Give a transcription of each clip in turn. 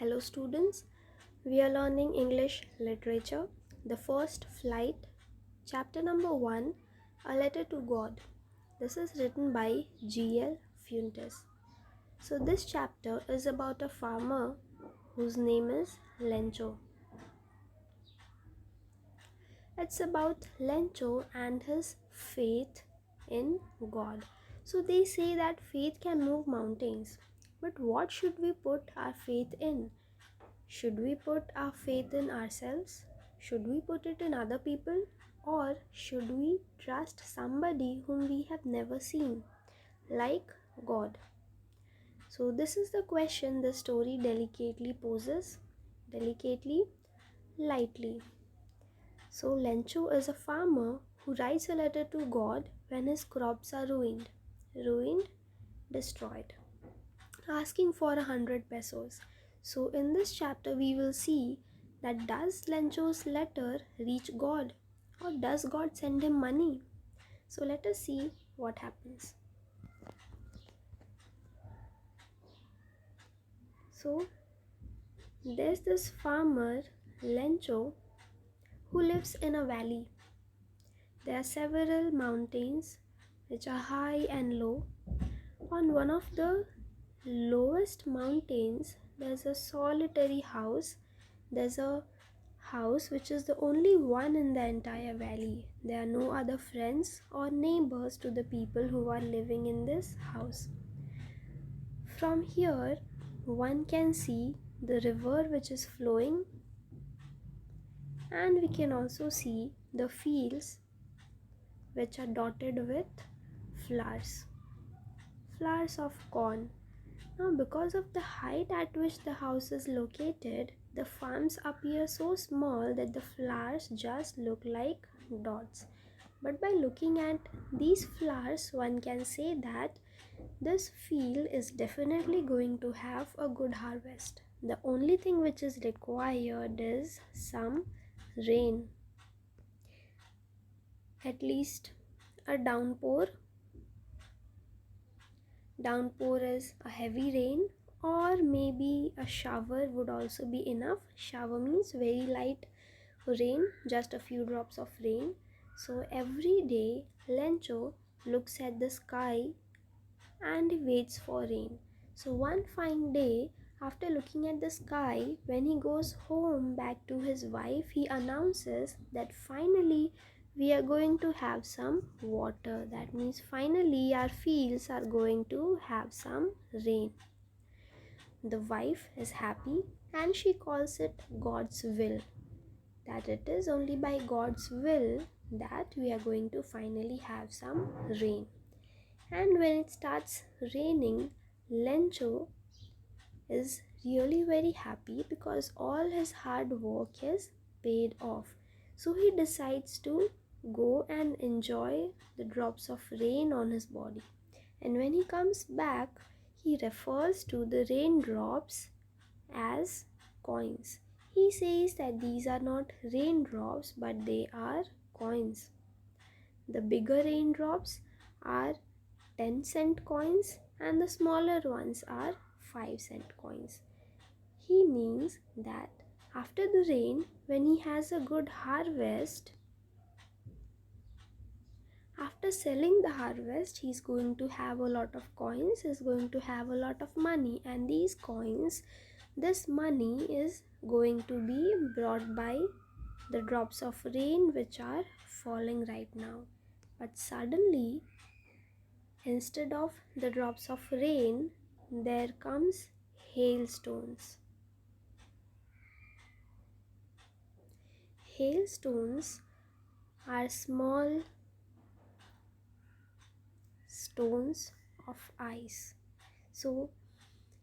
Hello students, we are learning English literature, the first flight, chapter number 1, A Letter to God. This is written by G.L. Fuentes. So this chapter is about a farmer whose name is Lencho. It's about Lencho and his faith in God. So they say that faith can move mountains. But what should we put our faith in? Should we put our faith in ourselves? Should we put it in other people? Or should we trust somebody whom we have never seen, like God? So, this is the question the story delicately poses. Delicately, lightly. So, Lencho is a farmer who writes a letter to God when his crops are ruined. Ruined, destroyed. Asking for 100 pesos. So in this chapter we will see that does Lencho's letter reach God or does God send him money? So let us see what happens. So there's this farmer Lencho who lives in a valley. There are several mountains which are high and low. On one of the lowest mountains there's a solitary house. There's a house which is the only one in the entire valley. There are no other friends or neighbors to the people who are living in this house. From here one can see the river which is flowing, and we can also see the fields which are dotted with flowers. Flowers of corn. Now, because of the height at which the house is located, the farms appear so small that the flowers just look like dots. But by looking at these flowers, one can say that this field is definitely going to have a good harvest. The only thing which is required is some rain, at least a downpour. Downpour is a heavy rain, or maybe a shower would also be enough. Shower means very light rain, just a few drops of rain. So every day Lencho looks at the sky and waits for rain. So one fine day, after looking at the sky, when he goes home back to his wife, he announces that finally we are going to have some water. That means finally our fields are going to have some rain. The wife is happy and she calls it God's will, that it is only by God's will that we are going to finally have some rain. And when it starts raining, Lencho is really very happy because all his hard work is paid off. So he decides to go and enjoy the drops of rain on his body. And when he comes back, he refers to the raindrops as coins. He says that these are not raindrops but they are coins. The bigger raindrops are 10-cent coins and the smaller ones are 5-cent coins. He means that after the rain, when he has a good harvest, after selling the harvest, he's going to have a lot of coins, he's going to have a lot of money, and these coins, this money is going to be brought by the drops of rain which are falling right now. But suddenly, instead of the drops of rain, there comes hailstones. Hailstones are small stones of ice. So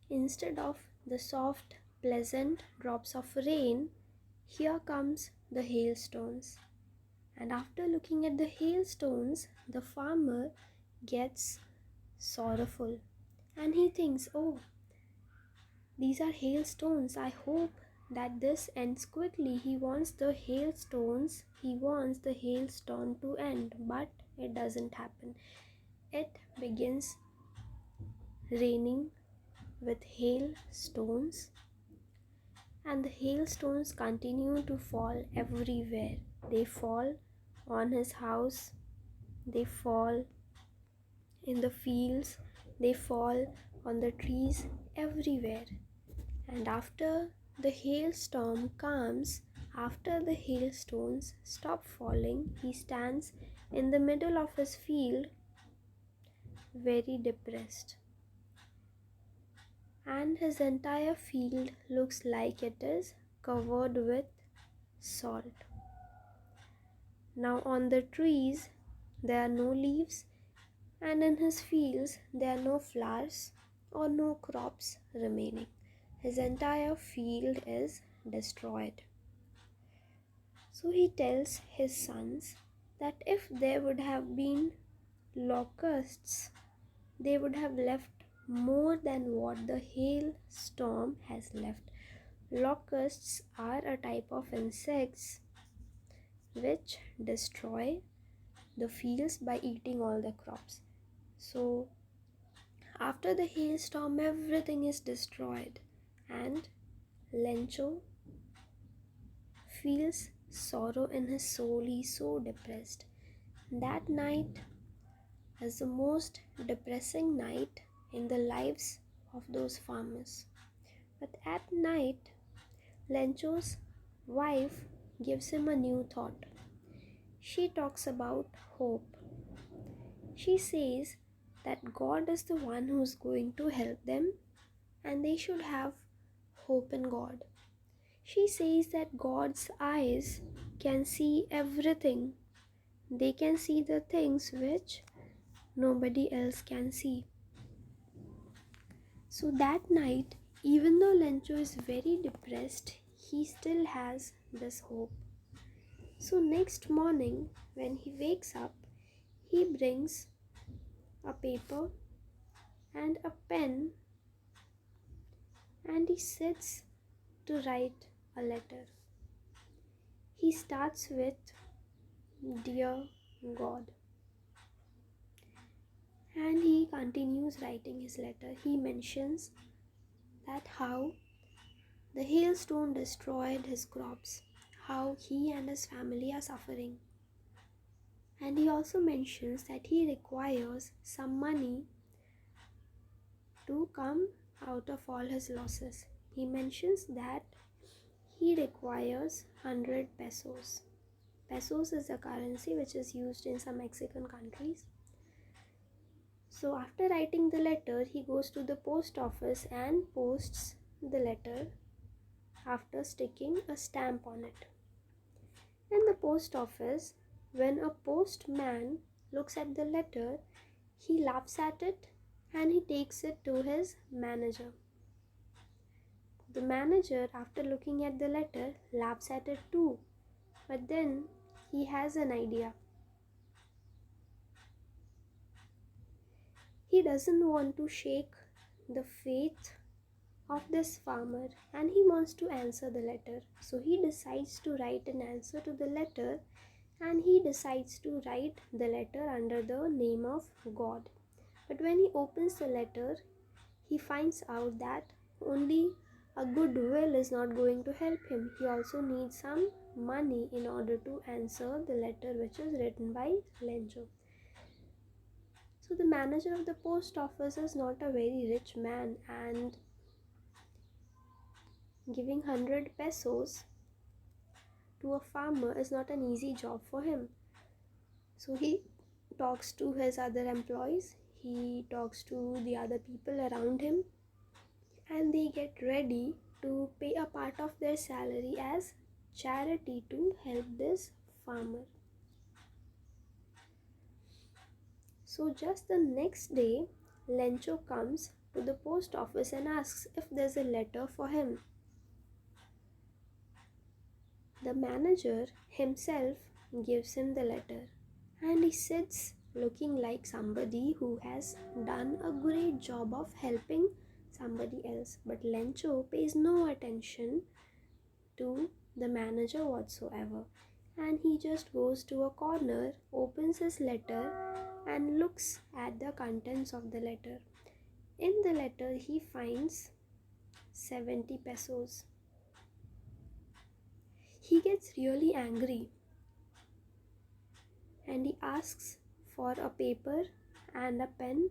instead of the soft, pleasant drops of rain, here comes the hailstones. And after looking at the hailstones, the farmer gets sorrowful and he thinks, oh, these are hailstones. I hope that this ends quickly. He wants the hailstone to end, but it doesn't happen. It begins raining with hailstones, and the hailstones continue to fall everywhere. They fall on his house, they fall in the fields, they fall on the trees, everywhere. And after the hailstorm calms, after the hailstones stop falling, he stands in the middle of his field, very depressed. And his entire field looks like it is covered with salt. Now, on the trees, there are no leaves, and in his fields, there are no flowers or no crops remaining. His entire field is destroyed. So he tells his sons that if there would have been locusts, they would have left more than what the hailstorm has left. Locusts are a type of insects which destroy the fields by eating all the crops. So after the hailstorm, everything is destroyed, and Lencho feels sorrow in his soul. He's so depressed. That night is the most depressing night in the lives of those farmers. But at night, Lencho's wife gives him a new thought. She talks about hope. She says that God is the one who's going to help them and they should have hope in God. She says that God's eyes can see everything. They can see the things which nobody else can see. So that night, even though Lencho is very depressed, he still has this hope. So next morning, when he wakes up, he brings a paper and a pen and he sits to write a letter. He starts with, "Dear God," and he continues writing his letter. He mentions that how the hailstone destroyed his crops, how he and his family are suffering. And he also mentions that he requires some money to come out of all his losses. He mentions that he requires 100 pesos. Pesos is a currency which is used in some Mexican countries. So after writing the letter, he goes to the post office and posts the letter after sticking a stamp on it. In the post office, when a postman looks at the letter, he laughs at it and he takes it to his manager. The manager, after looking at the letter, laughs at it too. But then he has an idea. He doesn't want to shake the faith of this farmer and he wants to answer the letter. So he decides to write an answer to the letter and he decides to write the letter under the name of God. But when he opens the letter, he finds out that only a goodwill is not going to help him. He also needs some money in order to answer the letter which is written by Lencho. So the manager of the post office is not a very rich man, and giving 100 pesos to a farmer is not an easy job for him. So he talks to his other employees, he talks to the other people around him, and they get ready to pay a part of their salary as charity to help this farmer. So just the next day, Lencho comes to the post office and asks if there's a letter for him. The manager himself gives him the letter and he sits looking like somebody who has done a great job of helping somebody else. But Lencho pays no attention to the manager whatsoever, and he just goes to a corner, opens his letter and looks at the contents of the letter. In the letter he finds 70 pesos. He gets really angry and he asks for a paper and a pen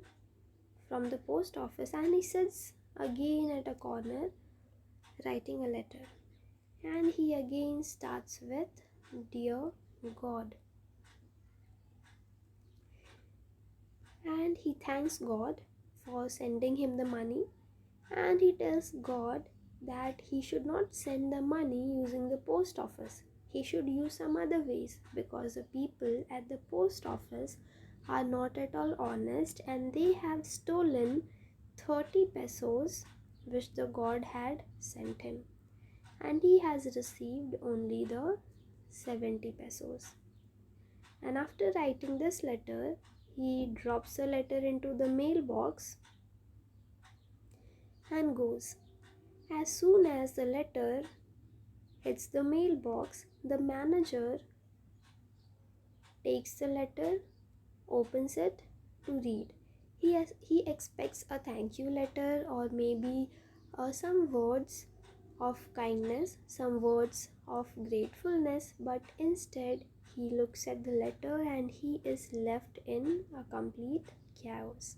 from the post office, and he sits again at a corner writing a letter. And he again starts with, "Dear God." And he thanks God for sending him the money, and he tells God that he should not send the money using the post office. He should use some other ways, because the people at the post office are not at all honest and they have stolen 30 pesos which the God had sent him, and he has received only the 70 pesos. And after writing this letter, he drops the letter into the mailbox and goes. As soon as the letter hits the mailbox, the manager takes the letter, opens it to read. He expects a thank you letter, or maybe some words of kindness, some words of gratefulness, but instead he looks at the letter and he is left in a complete chaos.